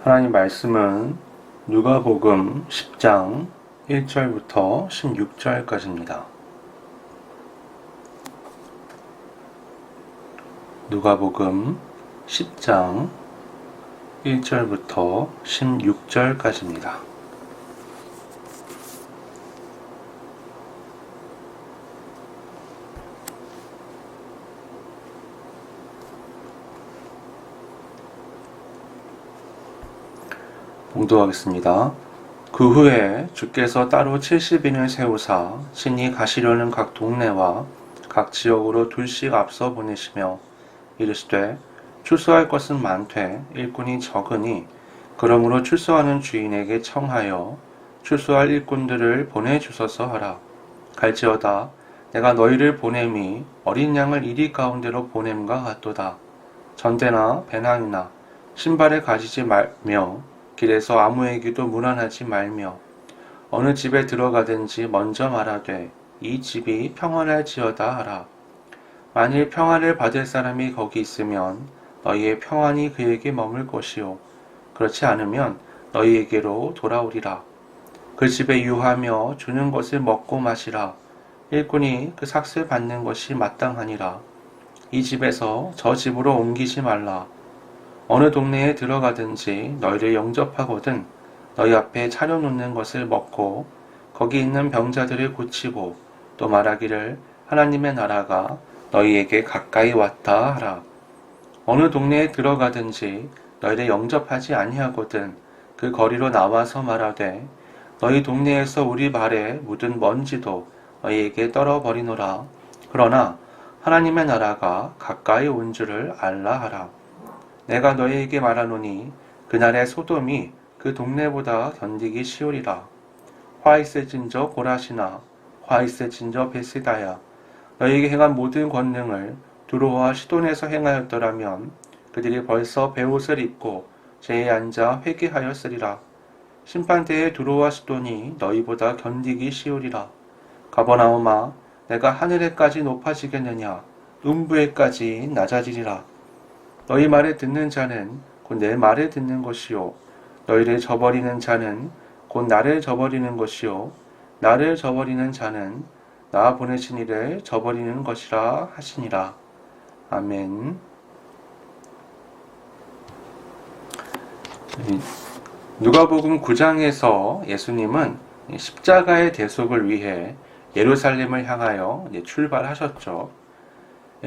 하나님 말씀은 누가복음 10장 1절부터 16절까지입니다. 누가복음 10장 1절부터 16절까지입니다. 봉독하겠습니다. 그 후에 주께서 따로 70인을 세우사 친히 가시려는 각 동네와 각 지역으로 둘씩 앞서 보내시며 이르시되 출소할 것은 많되 일꾼이 적으니 그러므로 출소하는 주인에게 청하여 출소할 일꾼들을 보내주소서 하라. 갈지어다 내가 너희를 보냄이 어린 양을 이리 가운데로 보냄과 같도다. 전대나 배낭이나 신발에 가지지 말며 길에서 아무에게도 문안하지 말며 어느 집에 들어가든지 먼저 말하되 이 집이 평안할지어다 하라. 만일 평안을 받을 사람이 거기 있으면 너희의 평안이 그에게 머물 것이요 그렇지 않으면 너희에게로 돌아오리라. 그 집에 유하며 주는 것을 먹고 마시라. 일꾼이 그 삭슬 받는 것이 마땅하니라. 이 집에서 저 집으로 옮기지 말라. 어느 동네에 들어가든지 너희를 영접하거든 너희 앞에 차려놓는 것을 먹고 거기 있는 병자들을 고치고 또 말하기를 하나님의 나라가 너희에게 가까이 왔다 하라. 어느 동네에 들어가든지 너희를 영접하지 아니하거든 그 거리로 나와서 말하되 너희 동네에서 우리 발에 묻은 먼지도 너희에게 떨어버리노라. 그러나 하나님의 나라가 가까이 온 줄을 알라 하라. 내가 너희에게 말하노니 그날의 소돔이 그 동네보다 견디기 쉬우리라. 화 있을진저 고라시나 화 있을진저 베스다야. 너희에게 행한 모든 권능을 두로와 시돈에서 행하였더라면 그들이 벌써 베옷을 입고 제에 앉아 회개하였으리라. 심판대에 두로와 시돈이 너희보다 견디기 쉬우리라. 가버나움아 내가 하늘에까지 높아지겠느냐 음부에까지 낮아지리라. 너희 말을 듣는 자는 곧 내 말을 듣는 것이요 너희를 저버리는 자는 곧 나를 저버리는 것이요 나를 저버리는 자는 나 보내신 이를 저버리는 것이라 하시니라. 아멘. 누가복음 9장에서 예수님은 십자가의 대속을 위해 예루살렘을 향하여 출발하셨죠.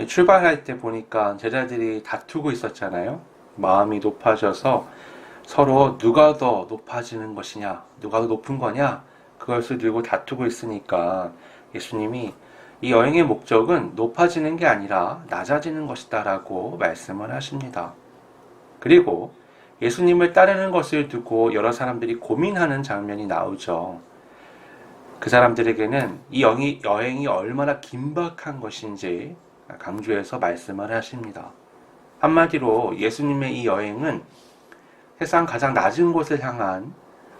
출발할 때 보니까 제자들이 다투고 있었잖아요. 마음이 높아져서 서로 누가 더 높아지는 것이냐, 누가 더 높은 거냐, 그것을 들고 다투고 있으니까 예수님이 이 여행의 목적은 높아지는 게 아니라 낮아지는 것이다 라고 말씀을 하십니다. 그리고 예수님을 따르는 것을 두고 여러 사람들이 고민하는 장면이 나오죠. 그 사람들에게는 이 여행이 얼마나 긴박한 것인지 강조해서 말씀을 하십니다. 한마디로 예수님의 이 여행은 세상 가장 낮은 곳을 향한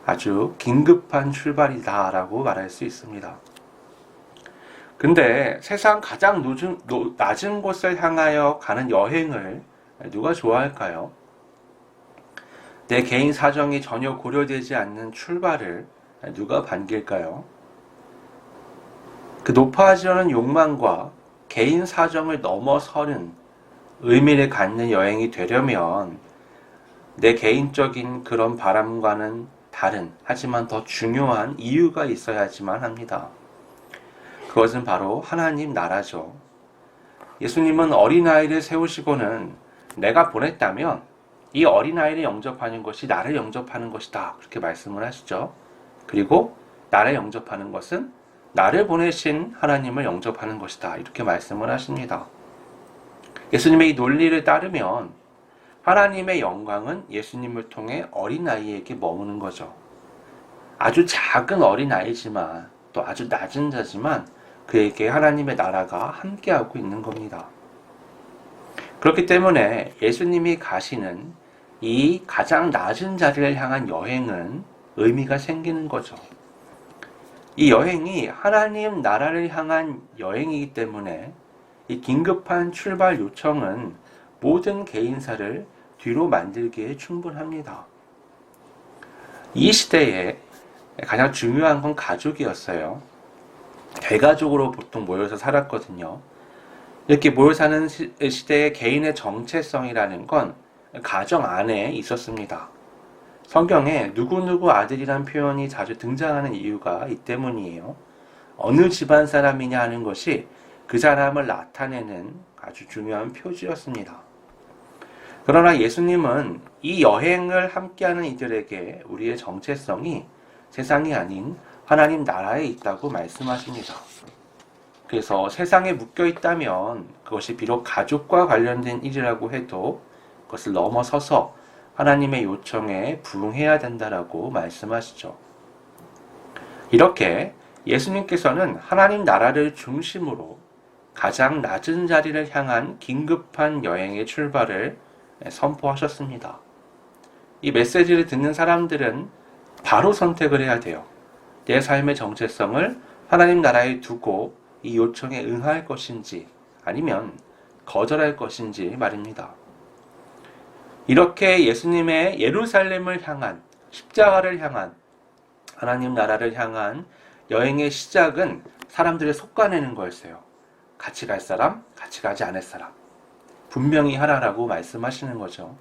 아주 긴급한 출발이다 라고 말할 수 있습니다. 근데 세상 가장 낮은 곳을 향하여 가는 여행을 누가 좋아할까요? 내 개인 사정이 전혀 고려되지 않는 출발을 누가 반길까요? 그 높아지려는 욕망과 개인 사정을 넘어서는 의미를 갖는 여행이 되려면 내 개인적인 그런 바람과는 다른 하지만 더 중요한 이유가 있어야지만 합니다. 그것은 바로 하나님 나라죠. 예수님은 어린아이를 세우시고는 내가 보냈다면 이 어린아이를 영접하는 것이 나를 영접하는 것이다 그렇게 말씀을 하시죠. 그리고 나를 영접하는 것은 나를 보내신 하나님을 영접하는 것이다 이렇게 말씀을 하십니다. 예수님의 이 논리를 따르면 하나님의 영광은 예수님을 통해 어린아이에게 머무는 거죠. 아주 작은 어린아이지만 또 아주 낮은 자지만 그에게 하나님의 나라가 함께하고 있는 겁니다. 그렇기 때문에 예수님이 가시는 이 가장 낮은 자리를 향한 여행은 의미가 생기는 거죠. 이 여행이 하나님 나라를 향한 여행이기 때문에 이 긴급한 출발 요청은 모든 개인사를 뒤로 만들기에 충분합니다. 이 시대에 가장 중요한 건 가족이었어요. 대가족으로 보통 모여서 살았거든요. 이렇게 모여 사는 시대의 개인의 정체성이라는 건 가정 안에 있었습니다. 성경에 누구누구 아들이란 표현이 자주 등장하는 이유가 이 때문이에요. 어느 집안 사람이냐 하는 것이 그 사람을 나타내는 아주 중요한 표지였습니다. 그러나 예수님은 이 여행을 함께하는 이들에게 우리의 정체성이 세상이 아닌 하나님 나라에 있다고 말씀하십니다. 그래서 세상에 묶여 있다면 그것이 비록 가족과 관련된 일이라고 해도 그것을 넘어서서 하나님의 요청에 부응해야 된다라고 말씀하시죠. 이렇게 예수님께서는 하나님 나라를 중심으로 가장 낮은 자리를 향한 긴급한 여행의 출발을 선포하셨습니다. 이 메시지를 듣는 사람들은 바로 선택을 해야 돼요. 내 삶의 정체성을 하나님 나라에 두고 이 요청에 응할 것인지 아니면 거절할 것인지 말입니다. 이렇게 예수님의 예루살렘을 향한 십자가를 향한 하나님 나라를 향한 여행의 시작은 사람들을 솎아내는 거였어요. 같이 갈 사람, 같이 가지 않을 사람. 분명히 하라라고 말씀하시는 거죠.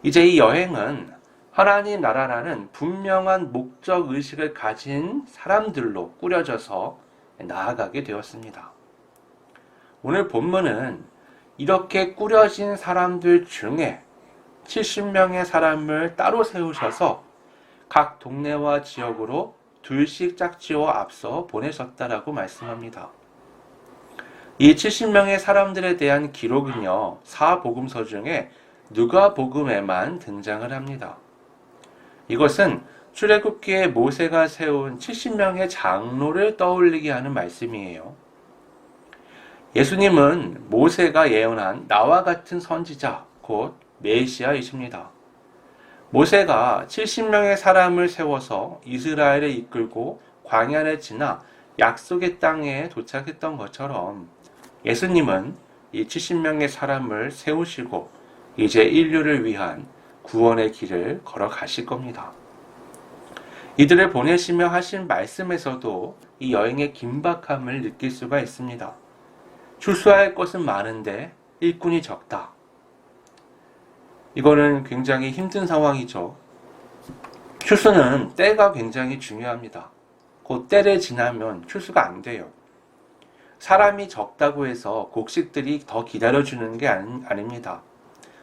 이제 이 여행은 하나님 나라라는 분명한 목적 의식을 가진 사람들로 꾸려져서 나아가게 되었습니다. 오늘 본문은 이렇게 꾸려진 사람들 중에 70명의 사람을 따로 세우셔서 각 동네와 지역으로 둘씩 짝지어 앞서 보내셨다라고 말씀합니다. 이 70명의 사람들에 대한 기록은요, 사복음서 중에 누가복음에만 등장을 합니다. 이것은 출애굽기에 모세가 세운 70명의 장로를 떠올리게 하는 말씀이에요. 예수님은 모세가 예언한 나와 같은 선지자, 곧 메시아이십니다. 모세가 70명의 사람을 세워서 이스라엘을 이끌고 광야를 지나 약속의 땅에 도착했던 것처럼 예수님은 이 70명의 사람을 세우시고 이제 인류를 위한 구원의 길을 걸어가실 겁니다. 이들을 보내시며 하신 말씀에서도 이 여행의 긴박함을 느낄 수가 있습니다. 출소할 것은 많은데 일꾼이 적다. 이거는 굉장히 힘든 상황이죠. 출소는 때가 굉장히 중요합니다. 그 때를 지나면 출소가 안 돼요. 사람이 적다고 해서 곡식들이 더 기다려주는 게 아닙니다.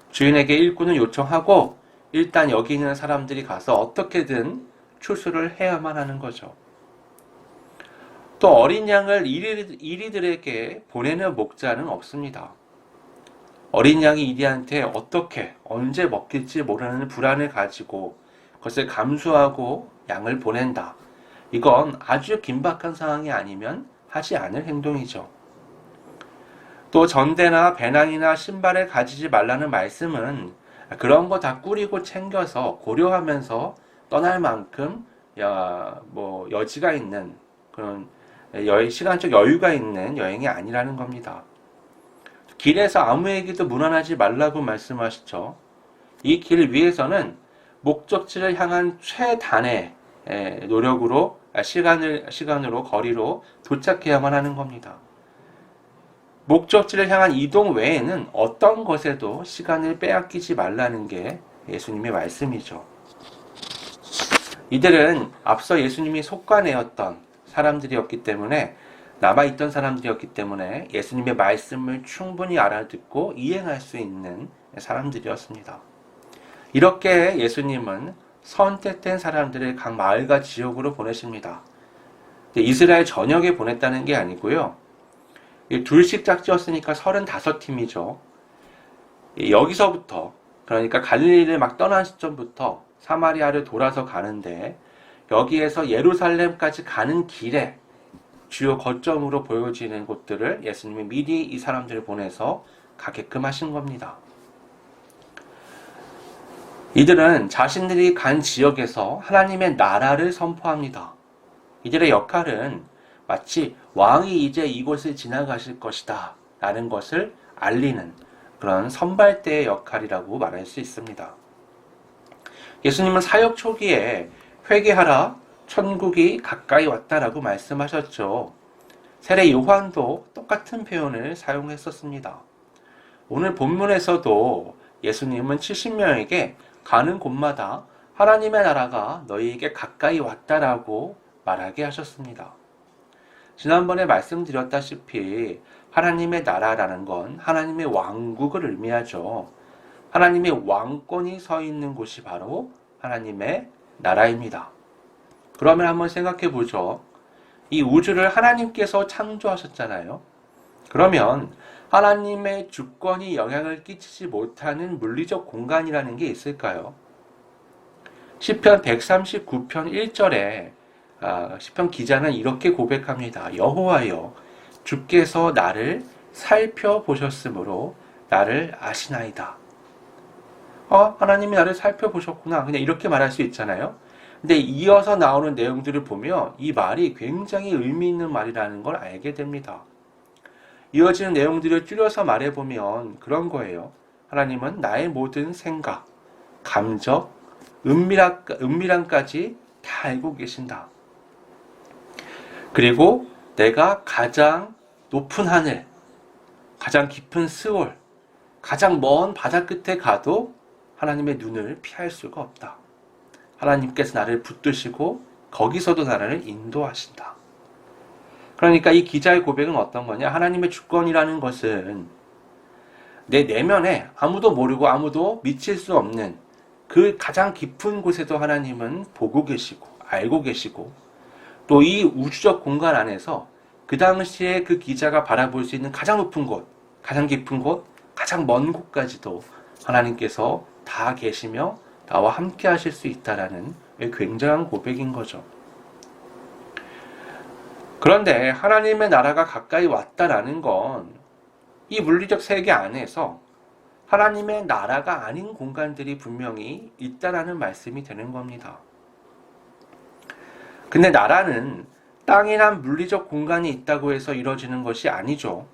주인에게 일꾼을 요청하고 일단 여기 있는 사람들이 가서 어떻게든 출소를 해야만 하는 거죠. 또 어린 양을 이리들에게 보내는 목자는 없습니다. 어린 양이 이리한테 어떻게 언제 먹힐지 모르는 불안을 가지고 그것을 감수하고 양을 보낸다. 이건 아주 긴박한 상황이 아니면 하지 않을 행동이죠. 또 전대나 배낭이나 신발을 가지지 말라는 말씀은 그런 거 다 꾸리고 챙겨서 고려하면서 떠날 만큼 여지가 있는 그런 시간적 여유가 있는 여행이 아니라는 겁니다. 길에서 아무에게도 문안하지 말라고 말씀하시죠. 이 길 위에서는 목적지를 향한 최단의 노력으로 시간으로 거리로 도착해야만 하는 겁니다. 목적지를 향한 이동 외에는 어떤 것에도 시간을 빼앗기지 말라는 게 예수님의 말씀이죠. 이들은 앞서 예수님이 솎아내었던 사람들이었기 때문에 남아있던 사람들이었기 때문에 예수님의 말씀을 충분히 알아듣고 이행할 수 있는 사람들이었습니다. 이렇게 예수님은 선택된 사람들을 각 마을과 지역으로 보내십니다. 이스라엘 전역에 보냈다는 게 아니고요. 둘씩 짝지었으니까 35팀이죠. 여기서부터 그러니까 갈릴리를 막 떠난 시점부터 사마리아를 돌아서 가는데 여기에서 예루살렘까지 가는 길에 주요 거점으로 보여지는 곳들을 예수님이 미리 이 사람들을 보내서 가게끔 하신 겁니다. 이들은 자신들이 간 지역에서 하나님의 나라를 선포합니다. 이들의 역할은 마치 왕이 이제 이곳을 지나가실 것이다 라는 것을 알리는 그런 선발대의 역할이라고 말할 수 있습니다. 예수님은 사역 초기에 회개하라, 천국이 가까이 왔다라고 말씀하셨죠. 세례 요한도 똑같은 표현을 사용했었습니다. 오늘 본문에서도 예수님은 70명에게 가는 곳마다 하나님의 나라가 너희에게 가까이 왔다라고 말하게 하셨습니다. 지난번에 말씀드렸다시피 하나님의 나라라는 건 하나님의 왕국을 의미하죠. 하나님의 왕권이 서 있는 곳이 바로 하나님의 나라입니다. 그러면 한번 생각해 보죠. 이 우주를 하나님께서 창조하셨잖아요. 그러면 하나님의 주권이 영향을 끼치지 못하는 물리적 공간이라는 게 있을까요? 시편 139편 1절에 시편 기자는 이렇게 고백합니다. 여호와여, 주께서 나를 살펴보셨으므로 나를 아시나이다. 하나님이 나를 살펴보셨구나. 그냥 이렇게 말할 수 있잖아요. 근데 이어서 나오는 내용들을 보면 이 말이 굉장히 의미 있는 말이라는 걸 알게 됩니다. 이어지는 내용들을 줄여서 말해보면 그런 거예요. 하나님은 나의 모든 생각, 감정, 은밀함까지 다 알고 계신다. 그리고 내가 가장 높은 하늘, 가장 깊은 스올, 가장 먼 바다 끝에 가도 하나님의 눈을 피할 수가 없다. 하나님께서 나를 붙드시고 거기서도 나를 인도하신다. 그러니까 이 기자의 고백은 어떤 거냐? 하나님의 주권이라는 것은 내 내면에 아무도 모르고 아무도 미칠 수 없는 그 가장 깊은 곳에도 하나님은 보고 계시고 알고 계시고 또 이 우주적 공간 안에서 그 당시에 그 기자가 바라볼 수 있는 가장 높은 곳, 가장 깊은 곳, 가장 먼 곳까지도 하나님께서 다 계시며 나와 함께 하실 수 있다라는 굉장한 고백인 거죠. 그런데 하나님의 나라가 가까이 왔다라는 건 이 물리적 세계 안에서 하나님의 나라가 아닌 공간들이 분명히 있다라는 말씀이 되는 겁니다. 근데 나라는 땅이란 물리적 공간이 있다고 해서 이루어지는 것이 아니죠.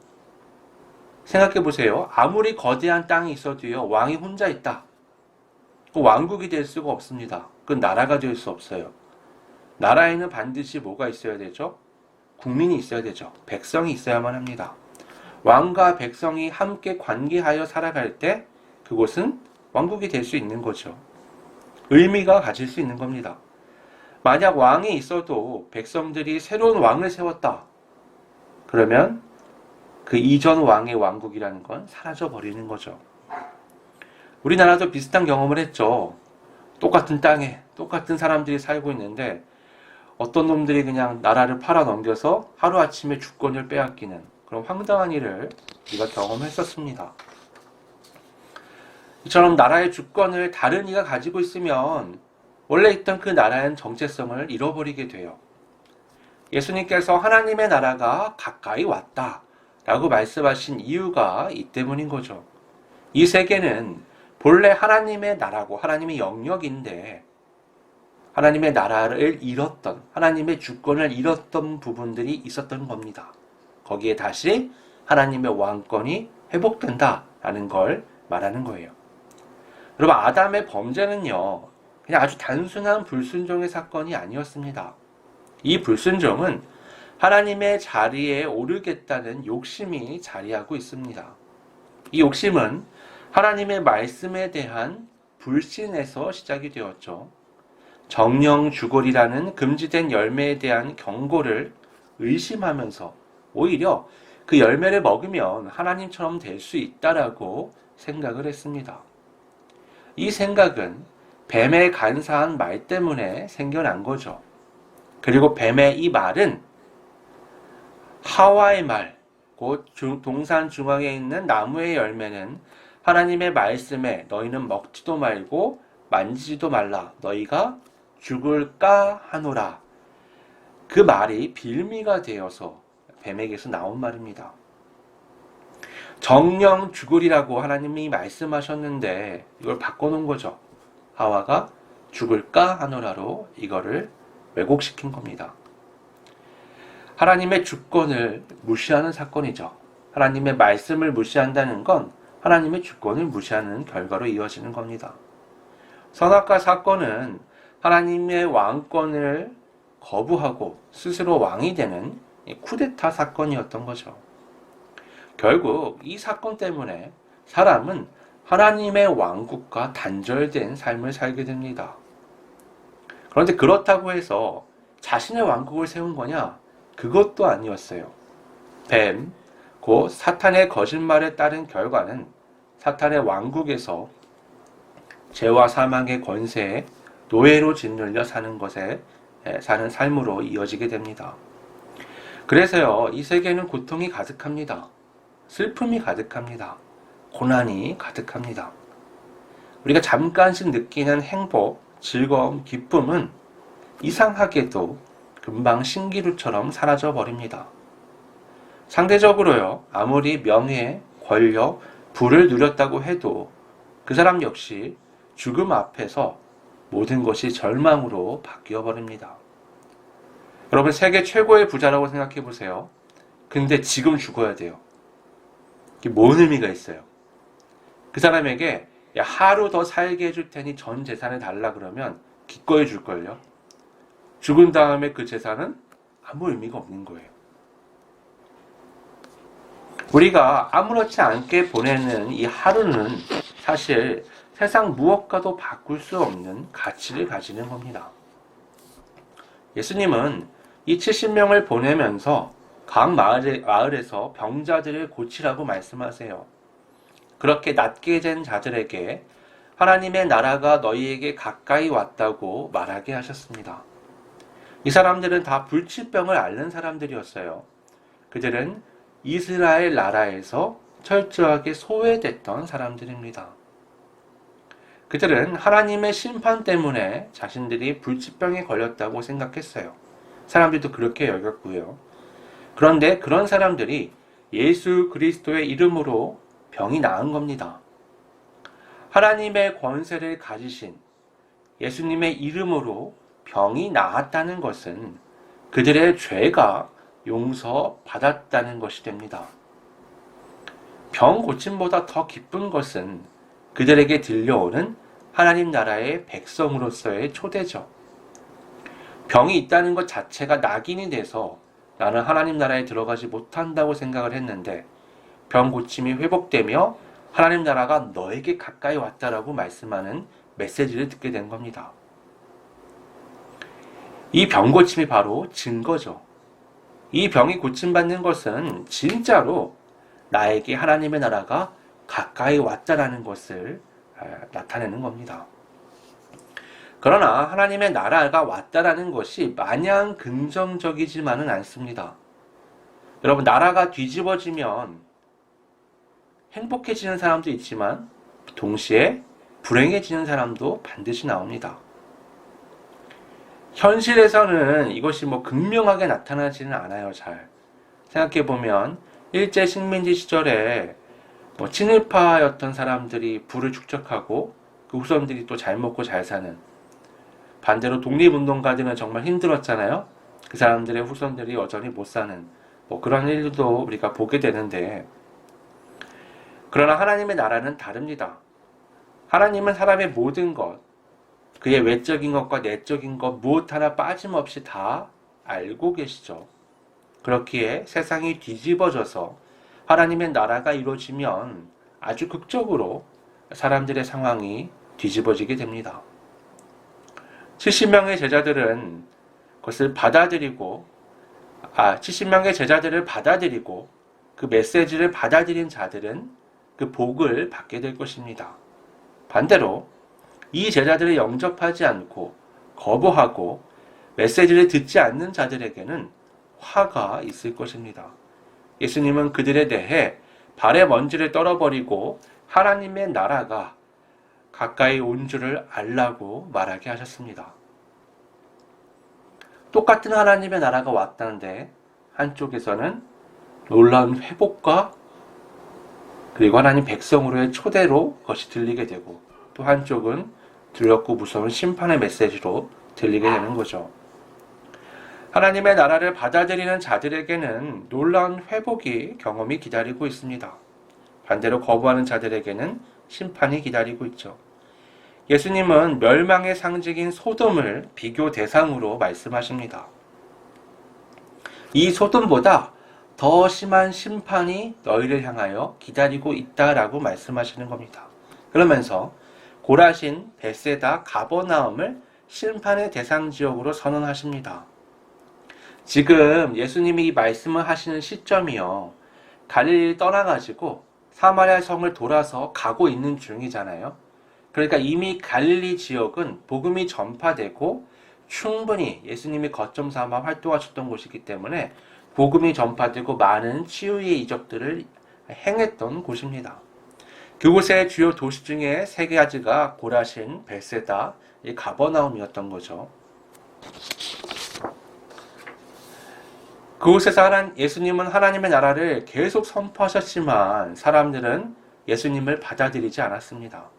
생각해 보세요. 아무리 거대한 땅이 있어도요, 왕이 혼자 있다. 그 왕국이 될 수가 없습니다. 그건 나라가 될 수 없어요. 나라에는 반드시 뭐가 있어야 되죠? 국민이 있어야 되죠. 백성이 있어야만 합니다. 왕과 백성이 함께 관계하여 살아갈 때 그곳은 왕국이 될 수 있는 거죠. 의미가 가질 수 있는 겁니다. 만약 왕이 있어도 백성들이 새로운 왕을 세웠다. 그러면 그 이전 왕의 왕국이라는 건 사라져 버리는 거죠. 우리나라도 비슷한 경험을 했죠. 똑같은 땅에 똑같은 사람들이 살고 있는데 어떤 놈들이 그냥 나라를 팔아 넘겨서 하루아침에 주권을 빼앗기는 그런 황당한 일을 우리가 경험했었습니다. 이처럼 나라의 주권을 다른 이가 가지고 있으면 원래 있던 그 나라의 정체성을 잃어버리게 돼요. 예수님께서 하나님의 나라가 가까이 왔다 라고 말씀하신 이유가 이 때문인 거죠. 이 세계는 본래 하나님의 나라고 하나님의 영역인데 하나님의 나라를 잃었던, 하나님의 주권을 잃었던 부분들이 있었던 겁니다. 거기에 다시 하나님의 왕권이 회복된다라는 걸 말하는 거예요. 여러분, 아담의 범죄는요, 그냥 아주 단순한 불순종의 사건이 아니었습니다. 이 불순종은 하나님의 자리에 오르겠다는 욕심이 자리하고 있습니다. 이 욕심은 하나님의 말씀에 대한 불신에서 시작이 되었죠. 정령주골이라는 금지된 열매에 대한 경고를 의심하면서 오히려 그 열매를 먹으면 하나님처럼 될 수 있다라고 생각을 했습니다. 이 생각은 뱀의 간사한 말 때문에 생겨난 거죠. 그리고 뱀의 이 말은 하와의 말, 곧 동산 중앙에 있는 나무의 열매는 하나님의 말씀에 너희는 먹지도 말고 만지지도 말라 너희가 죽을까 하노라. 그 말이 빌미가 되어서 뱀에게서 나온 말입니다. 정령 죽으리라고 하나님이 말씀하셨는데 이걸 바꿔놓은 거죠. 하와가 죽을까 하노라로 이거를 왜곡시킨 겁니다. 하나님의 주권을 무시하는 사건이죠. 하나님의 말씀을 무시한다는 건 하나님의 주권을 무시하는 결과로 이어지는 겁니다. 선악과 사건은 하나님의 왕권을 거부하고 스스로 왕이 되는 쿠데타 사건이었던 거죠. 결국 이 사건 때문에 사람은 하나님의 왕국과 단절된 삶을 살게 됩니다. 그런데 그렇다고 해서 자신의 왕국을 세운 거냐? 그것도 아니었어요. 뱀, 곧 사탄의 거짓말에 따른 결과는 사탄의 왕국에서 죄와 사망의 권세에 노예로 짓눌려 사는 삶으로 이어지게 됩니다. 그래서요, 이 세계는 고통이 가득합니다. 슬픔이 가득합니다. 고난이 가득합니다. 우리가 잠깐씩 느끼는 행복, 즐거움, 기쁨은 이상하게도 금방 신기루처럼 사라져 버립니다. 상대적으로요, 아무리 명예, 권력, 부를 누렸다고 해도 그 사람 역시 죽음 앞에서 모든 것이 절망으로 바뀌어 버립니다. 여러분, 세계 최고의 부자라고 생각해 보세요. 근데 지금 죽어야 돼요. 이게 뭔 의미가 있어요? 그 사람에게 야, 하루 더 살게 해줄 테니 전 재산을 달라 그러면 기꺼이 줄걸요. 죽은 다음에 그 재산은 아무 의미가 없는 거예요. 우리가 아무렇지 않게 보내는 이 하루는 사실 세상 무엇과도 바꿀 수 없는 가치를 가지는 겁니다. 예수님은 이 70명을 보내면서 각 마을에서 병자들을 고치라고 말씀하세요. 그렇게 낫게 된 자들에게 하나님의 나라가 너희에게 가까이 왔다고 말하게 하셨습니다. 이 사람들은 다 불치병을 앓는 사람들이었어요. 그들은 이스라엘 나라에서 철저하게 소외됐던 사람들입니다. 그들은 하나님의 심판 때문에 자신들이 불치병에 걸렸다고 생각했어요. 사람들도 그렇게 여겼고요. 그런데 그런 사람들이 예수 그리스도의 이름으로 병이 나은 겁니다. 하나님의 권세를 가지신 예수님의 이름으로 병이 나았다는 것은 그들의 죄가 용서받았다는 것이 됩니다. 병 고침보다 더 기쁜 것은 그들에게 들려오는 하나님 나라의 백성으로서의 초대죠. 병이 있다는 것 자체가 낙인이 돼서 나는 하나님 나라에 들어가지 못한다고 생각을 했는데 병 고침이 회복되며 하나님 나라가 너에게 가까이 왔다라고 말씀하는 메시지를 듣게 된 겁니다. 이 병 고침이 바로 증거죠. 이 병이 고침받는 것은 진짜로 나에게 하나님의 나라가 가까이 왔다라는 것을 나타내는 겁니다. 그러나 하나님의 나라가 왔다라는 것이 마냥 긍정적이지만은 않습니다. 여러분, 나라가 뒤집어지면 행복해지는 사람도 있지만 동시에 불행해지는 사람도 반드시 나옵니다. 현실에서는 이것이 극명하게 나타나지는 않아요. 잘 생각해보면 일제 식민지 시절에 친일파였던 사람들이 부를 축적하고 그 후손들이 또 잘 먹고 잘 사는, 반대로 독립운동가들은 정말 힘들었잖아요. 그 사람들의 후손들이 여전히 못 사는 그런 일도 우리가 보게 되는데, 그러나 하나님의 나라는 다릅니다. 하나님은 사람의 모든 것, 그의 외적인 것과 내적인 것 무엇 하나 빠짐없이 다 알고 계시죠. 그렇기에 세상이 뒤집어져서 하나님의 나라가 이루어지면 아주 극적으로 사람들의 상황이 뒤집어지게 됩니다. 70명의 제자들은 그것을 받아들이고 70명의 제자들을 받아들이고 그 메시지를 받아들인 자들은 그 복을 받게 될 것입니다. 반대로 이 제자들을 영접하지 않고 거부하고 메시지를 듣지 않는 자들에게는 화가 있을 것입니다. 예수님은 그들에 대해 발의 먼지를 떨어버리고 하나님의 나라가 가까이 온 줄을 알라고 말하게 하셨습니다. 똑같은 하나님의 나라가 왔다는데 한쪽에서는 놀라운 회복과 그리고 하나님 백성으로의 초대로 그것이 들리게 되고, 또 한쪽은 두렵고 무서운 심판의 메시지로 들리게 되는 거죠. 하나님의 나라를 받아들이는 자들에게는 놀라운 회복이 경험이 기다리고 있습니다. 반대로 거부하는 자들에게는 심판이 기다리고 있죠. 예수님은 멸망의 상징인 소돔을 비교 대상으로 말씀하십니다. 이 소돔보다 더 심한 심판이 너희를 향하여 기다리고 있다라고 말씀하시는 겁니다. 그러면서 고라신, 벳세다, 가버나움을 심판의 대상 지역으로 선언하십니다. 지금 예수님이 이 말씀을 하시는 시점이요, 갈릴리 떠나가지고 사마리아 성을 돌아서 가고 있는 중이잖아요. 그러니까 이미 갈릴리 지역은 복음이 전파되고 충분히 예수님이 거점 삼아 활동하셨던 곳이기 때문에 복음이 전파되고 많은 치유의 이적들을 행했던 곳입니다. 그곳의 주요 도시 중에 세 가지가 고라신, 벳세다, 가버나움이었던 거죠. 그곳에서 예수님은 하나님의 나라를 계속 선포하셨지만 사람들은 예수님을 받아들이지 않았습니다.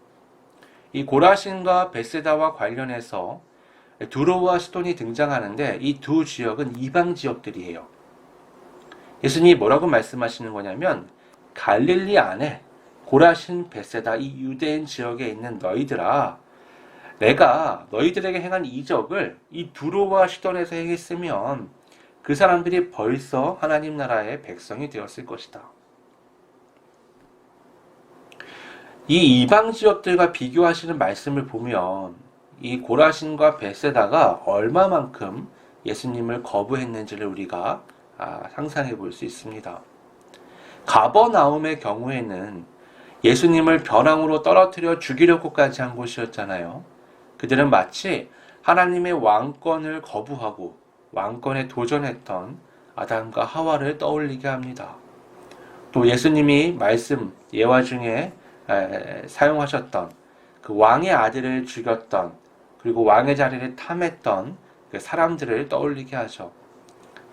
이 고라신과 벳세다와 관련해서 두로와 시돈이 등장하는데 이 두 지역은 이방 지역들이에요. 예수님이 뭐라고 말씀하시는 거냐면 갈릴리 안에 고라신, 벳세다 이 유대인 지역에 있는 너희들아, 내가 너희들에게 행한 이적을 이 두로와 시돈에서 행했으면 그 사람들이 벌써 하나님 나라의 백성이 되었을 것이다. 이 이방 지역들과 비교하시는 말씀을 보면 이 고라신과 벳세다가 얼마만큼 예수님을 거부했는지를 우리가 상상해 볼 수 있습니다. 가버나움의 경우에는 예수님을 벼랑으로 떨어뜨려 죽이려고까지 한 곳이었잖아요. 그들은 마치 하나님의 왕권을 거부하고 왕권에 도전했던 아담과 하와를 떠올리게 합니다. 또 예수님이 말씀 예화 중에 사용하셨던 그 왕의 아들을 죽였던, 그리고 왕의 자리를 탐했던 그 사람들을 떠올리게 하죠.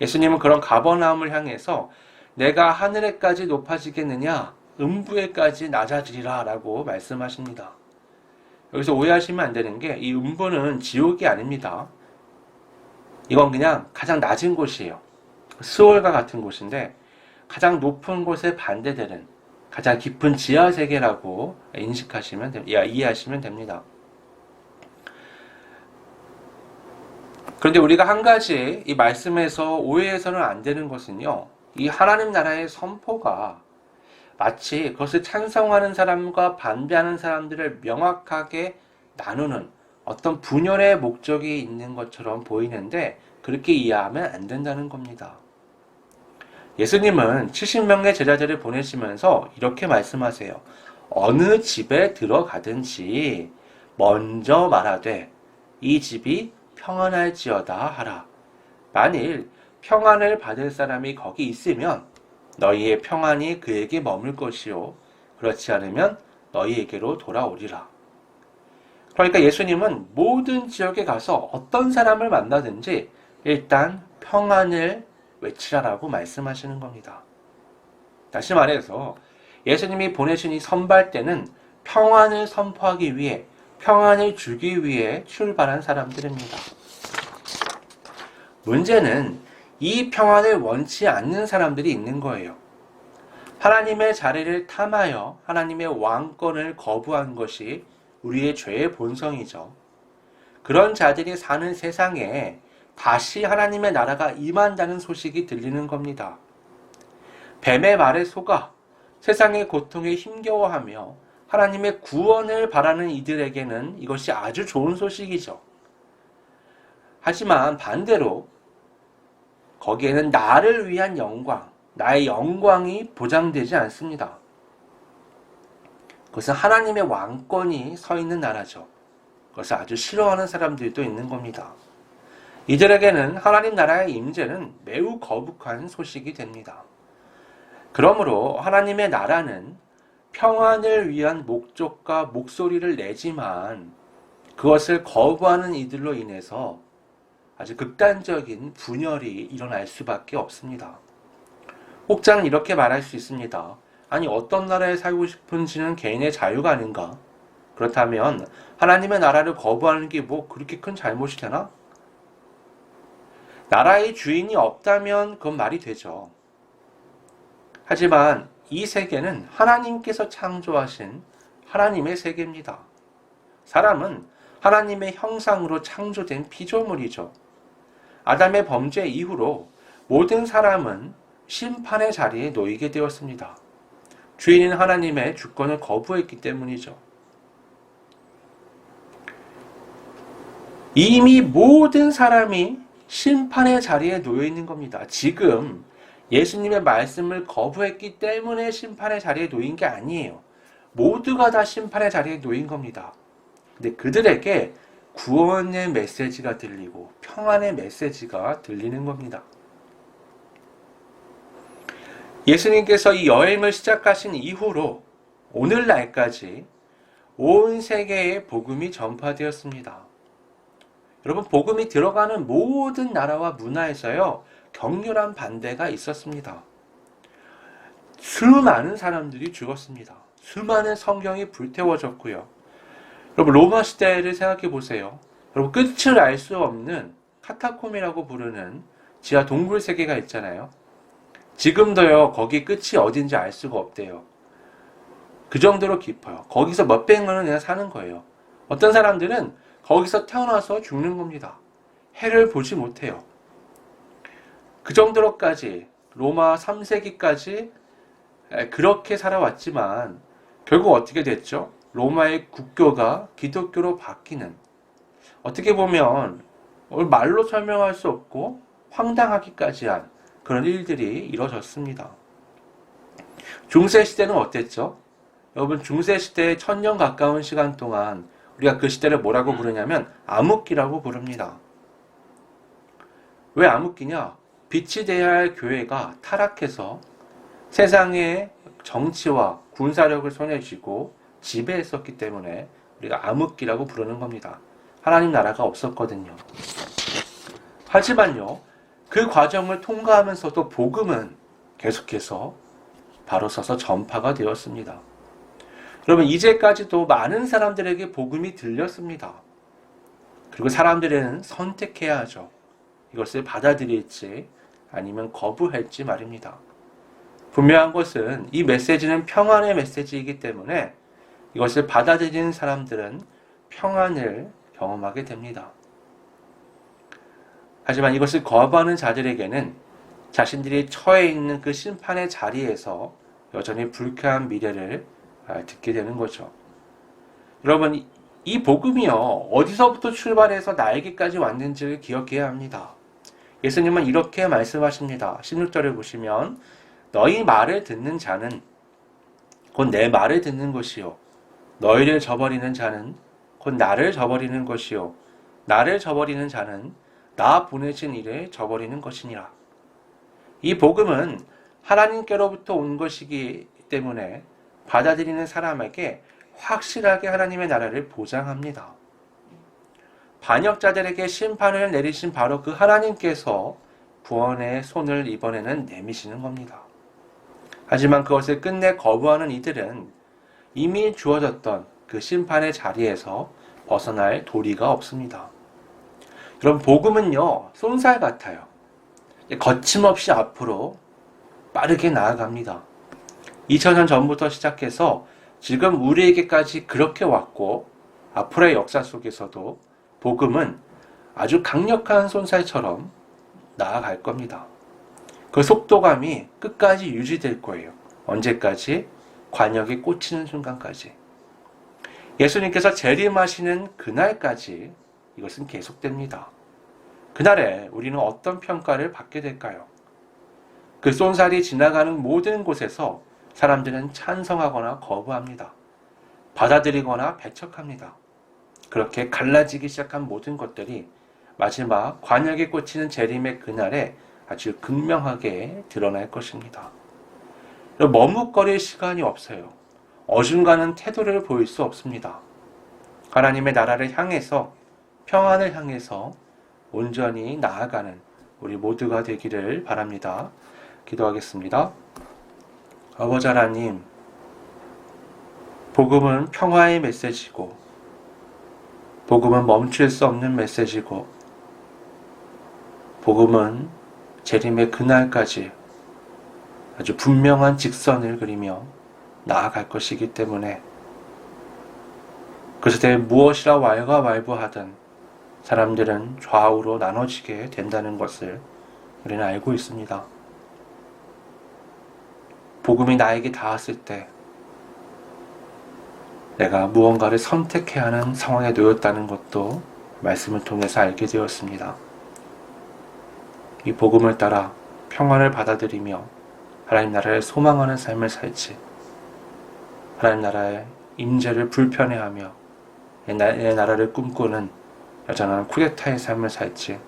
예수님은 그런 가버나움을 향해서 내가 하늘에까지 높아지겠느냐, 음부에까지 낮아지리라 라고 말씀하십니다. 여기서 오해하시면 안 되는 게 이 음부는 지옥이 아닙니다. 이건 그냥 가장 낮은 곳이에요. 스월과 같은 곳인데 가장 높은 곳에 반대되는 가장 깊은 지하 세계라고 이해하시면 됩니다. 그런데 우리가 한 가지 이 말씀에서 오해해서는 안 되는 것은요, 이 하나님 나라의 선포가 마치 그것을 찬성하는 사람과 반대하는 사람들을 명확하게 나누는 어떤 분열의 목적이 있는 것처럼 보이는데 그렇게 이해하면 안 된다는 겁니다. 예수님은 70명의 제자들을 보내시면서 이렇게 말씀하세요. 어느 집에 들어가든지 먼저 말하되 이 집이 평안할지어다 하라. 만일 평안을 받을 사람이 거기 있으면 너희의 평안이 그에게 머물 것이요 그렇지 않으면 너희에게로 돌아오리라. 그러니까 예수님은 모든 지역에 가서 어떤 사람을 만나든지 일단 평안을 외치라라고 말씀하시는 겁니다. 다시 말해서 예수님이 보내신 이 선발대는 평안을 선포하기 위해, 평안을 주기 위해 출발한 사람들입니다. 문제는 이 평안을 원치 않는 사람들이 있는 거예요. 하나님의 자리를 탐하여 하나님의 왕권을 거부한 것이 우리의 죄의 본성이죠. 그런 자들이 사는 세상에 다시 하나님의 나라가 임한다는 소식이 들리는 겁니다. 뱀의 말에 속아 세상의 고통에 힘겨워하며 하나님의 구원을 바라는 이들에게는 이것이 아주 좋은 소식이죠. 하지만 반대로 거기에는 나를 위한 영광, 나의 영광이 보장되지 않습니다. 그것은 하나님의 왕권이 서 있는 나라죠. 그것을 아주 싫어하는 사람들도 있는 겁니다. 이들에게는 하나님 나라의 임재는 매우 거북한 소식이 됩니다. 그러므로 하나님의 나라는 평안을 위한 목적과 목소리를 내지만 그것을 거부하는 이들로 인해서 아주 극단적인 분열이 일어날 수밖에 없습니다. 혹자는 이렇게 말할 수 있습니다. 아니, 어떤 나라에 살고 싶은지는 개인의 자유가 아닌가? 그렇다면 하나님의 나라를 거부하는 게 뭐 그렇게 큰 잘못이 되나? 나라의 주인이 없다면 그건 말이 되죠. 하지만 이 세계는 하나님께서 창조하신 하나님의 세계입니다. 사람은 하나님의 형상으로 창조된 피조물이죠. 아담의 범죄 이후로 모든 사람은 심판의 자리에 놓이게 되었습니다. 주인인 하나님의 주권을 거부했기 때문이죠. 이미 모든 사람이 심판의 자리에 놓여 있는 겁니다. 지금 예수님의 말씀을 거부했기 때문에 심판의 자리에 놓인 게 아니에요. 모두가 다 심판의 자리에 놓인 겁니다. 근데 그들에게 구원의 메시지가 들리고 평안의 메시지가 들리는 겁니다. 예수님께서 이 여행을 시작하신 이후로 오늘날까지 온 세계에 복음이 전파되었습니다. 여러분, 복음이 들어가는 모든 나라와 문화에서요, 격렬한 반대가 있었습니다. 수많은 사람들이 죽었습니다. 수많은 성경이 불태워졌고요. 여러분, 로마 시대를 생각해 보세요. 여러분, 끝을 알 수 없는 카타콤이라고 부르는 지하 동굴 세계가 있잖아요. 지금도요, 거기 끝이 어딘지 알 수가 없대요. 그 정도로 깊어요. 거기서 몇백 년을 그냥 사는 거예요. 어떤 사람들은 거기서 태어나서 죽는 겁니다. 해를 보지 못해요. 그 정도로까지 로마 3세기까지 그렇게 살아왔지만 결국 어떻게 됐죠? 로마의 국교가 기독교로 바뀌는, 어떻게 보면 말로 설명할 수 없고 황당하기까지 한 그런 일들이 이루어졌습니다. 중세시대는 어땠죠? 여러분, 중세시대의 1000년 가까운 시간 동안 우리가 그 시대를 뭐라고 부르냐면 암흑기라고 부릅니다. 왜 암흑기냐? 빛이 돼야 할 교회가 타락해서 세상의 정치와 군사력을 손에 쥐고 지배했었기 때문에 우리가 암흑기라고 부르는 겁니다. 하나님 나라가 없었거든요. 하지만요, 그 과정을 통과하면서도 복음은 계속해서 바로 서서 전파가 되었습니다. 여러분, 이제까지도 많은 사람들에게 복음이 들렸습니다. 그리고 사람들은 선택해야 하죠. 이것을 받아들일지 아니면 거부할지 말입니다. 분명한 것은 이 메시지는 평안의 메시지이기 때문에 이것을 받아들이는 사람들은 평안을 경험하게 됩니다. 하지만 이것을 거부하는 자들에게는 자신들이 처해 있는 그 심판의 자리에서 여전히 불쾌한 미래를 듣게 되는 거죠. 여러분, 이 복음이요, 어디서부터 출발해서 나에게까지 왔는지를 기억해야 합니다. 예수님은 이렇게 말씀하십니다. 16절을 보시면 너희 말을 듣는 자는 곧 내 말을 듣는 것이요, 너희를 저버리는 자는 곧 나를 저버리는 것이요, 나를 저버리는 자는 나 보내신 이를 저버리는 것이니라. 이 복음은 하나님께로부터 온 것이기 때문에 받아들이는 사람에게 확실하게 하나님의 나라를 보장합니다. 반역자들에게 심판을 내리신 바로 그 하나님께서 구원의 손을 이번에는 내미시는 겁니다. 하지만 그것을 끝내 거부하는 이들은 이미 주어졌던 그 심판의 자리에서 벗어날 도리가 없습니다. 여러분, 복음은요, 쏜살 같아요. 거침없이 앞으로 빠르게 나아갑니다. 2000년 전부터 시작해서 지금 우리에게까지 그렇게 왔고, 앞으로의 역사 속에서도 복음은 아주 강력한 쏜살처럼 나아갈 겁니다. 그 속도감이 끝까지 유지될 거예요. 언제까지? 관역에 꽂히는 순간까지. 예수님께서 재림하시는 그날까지 이것은 계속됩니다. 그날에 우리는 어떤 평가를 받게 될까요? 그 쏜살이 지나가는 모든 곳에서 사람들은 찬성하거나 거부합니다. 받아들이거나 배척합니다. 그렇게 갈라지기 시작한 모든 것들이 마지막 관역에 꽂히는 재림의 그날에 아주 극명하게 드러날 것입니다. 머뭇거릴 시간이 없어요. 어중간한 태도를 보일 수 없습니다. 하나님의 나라를 향해서, 평안을 향해서 온전히 나아가는 우리 모두가 되기를 바랍니다. 기도하겠습니다. 아버지 하나님, 복음은 평화의 메시지고, 복음은 멈출 수 없는 메시지고, 복음은 재림의 그날까지 아주 분명한 직선을 그리며 나아갈 것이기 때문에 그 시대에 무엇이라 왈가왈부하든 사람들은 좌우로 나눠지게 된다는 것을 우리는 알고 있습니다. 복음이 나에게 닿았을 때 내가 무언가를 선택해야 하는 상황에 놓였다는 것도 말씀을 통해서 알게 되었습니다. 이 복음을 따라 평안을 받아들이며 하나님 나라를 소망하는 삶을 살지, 하나님 나라의 임재를 불편해하며 내 나라를 꿈꾸는 여전한 쿠데타의 삶을 살지,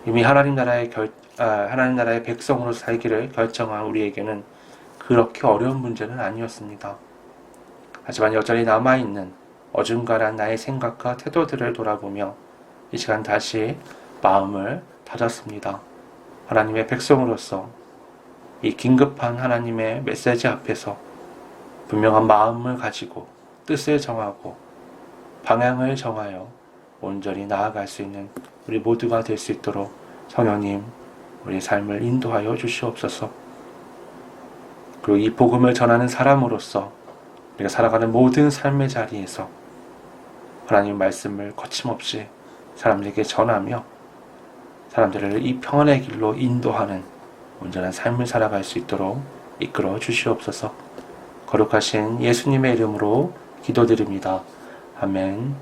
이미 하나님 나라의 백성으로 살기를 결정한 우리에게는 그렇게 어려운 문제는 아니었습니다. 하지만 여전히 남아있는 어중간한 나의 생각과 태도들을 돌아보며 이 시간 다시 마음을 다졌습니다. 하나님의 백성으로서 이 긴급한 하나님의 메시지 앞에서 분명한 마음을 가지고 뜻을 정하고 방향을 정하여 온전히 나아갈 수 있는 우리 모두가 될 수 있도록 성령님 우리 삶을 인도하여 주시옵소서. 그리고 이 복음을 전하는 사람으로서 우리가 살아가는 모든 삶의 자리에서 하나님 말씀을 거침없이 사람들에게 전하며 사람들을 이 평안의 길로 인도하는 온전한 삶을 살아갈 수 있도록 이끌어 주시옵소서. 거룩하신 예수님의 이름으로 기도드립니다. 아멘.